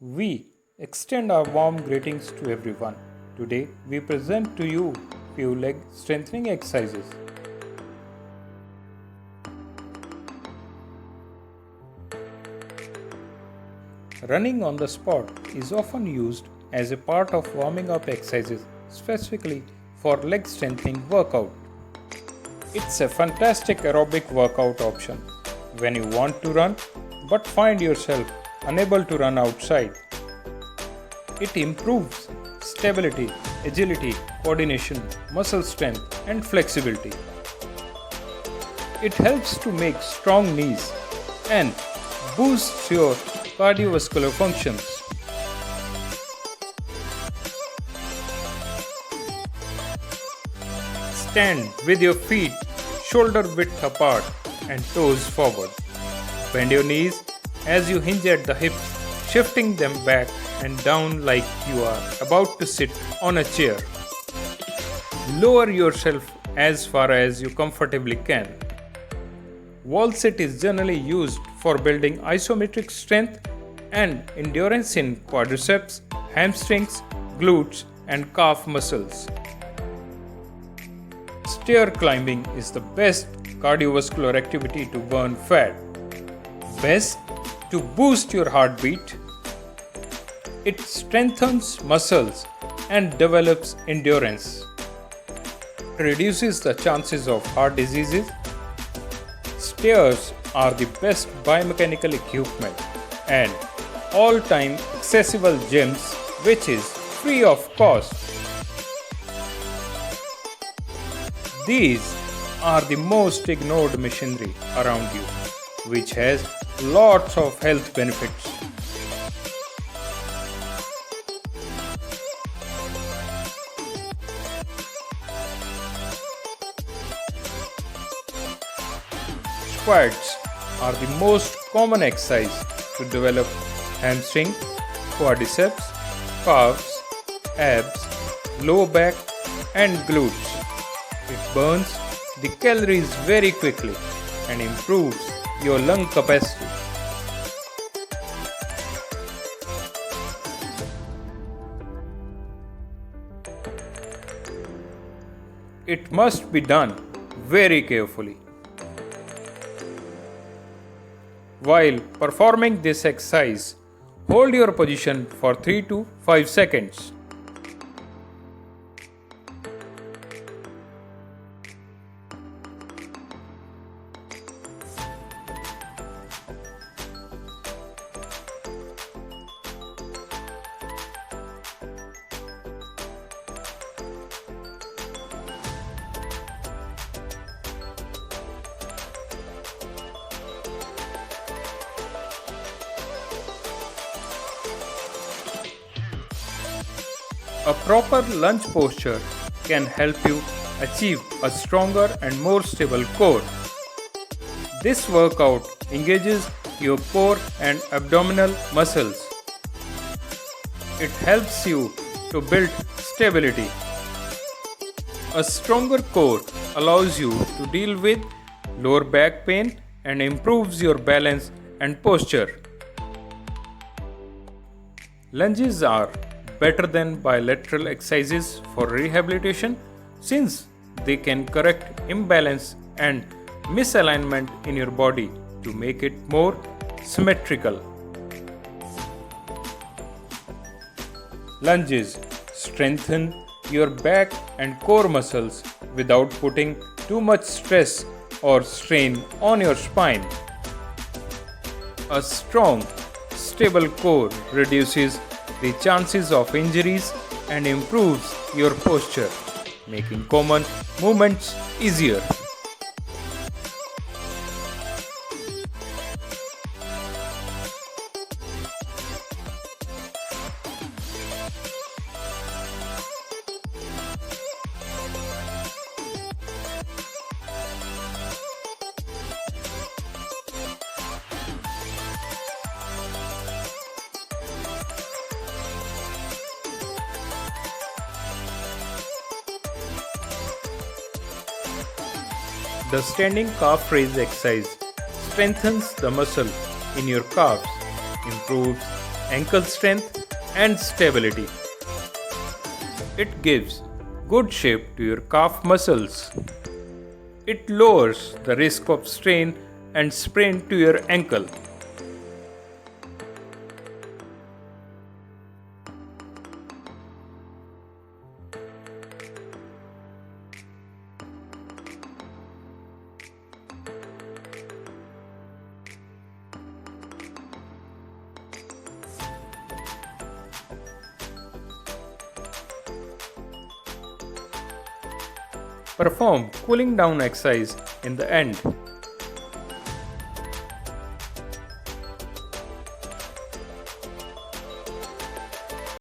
We extend our warm greetings to everyone. Today we present to you few leg strengthening exercises. Running on the spot is often used as a part of warming up exercises specifically for leg strengthening workout. It's a fantastic aerobic workout option when you want to run but find yourself unable to run outside. It improves stability, agility, coordination, muscle strength, and flexibility. It helps to make strong knees and boosts your cardiovascular functions. Stand with your feet shoulder width apart and toes forward. Bend your knees as you hinge at the hips, shifting them back and down like you are about to sit on a chair. Lower yourself as far as you comfortably can. Wall sit is generally used for building isometric strength and endurance in quadriceps, hamstrings, glutes, and calf muscles. Stair climbing is the best cardiovascular activity to burn fat. Best to boost your heartbeat. It strengthens muscles and develops endurance. Reduces the chances of heart diseases. Stairs are the best biomechanical equipment and all-time accessible gyms which is free of cost. These are the most ignored machinery around you, which has lots of health benefits. Squats are the most common exercise to develop hamstring, quadriceps, calves, abs, lower back, and glutes. It burns the calories very quickly and improves your lung capacity. It must be done very carefully. While performing this exercise, hold your position for 3 to 5 seconds. A proper lunge posture can help you achieve a stronger and more stable core. This workout engages your core and abdominal muscles. It helps you to build stability. A stronger core allows you to deal with lower back pain and improves your balance and posture. Lunges are better than bilateral exercises for rehabilitation since they can correct imbalance and misalignment in your body to make it more symmetrical. Lunges strengthen your back and core muscles without putting too much stress or strain on your spine. A strong, stable core reduces the chances of injuries and improves your posture, making common movements easier. The standing calf raise exercise strengthens the muscle in your calves, improves ankle strength and stability. It gives good shape to your calf muscles. It lowers the risk of strain and sprain to your ankle. Perform cooling down exercise in the end.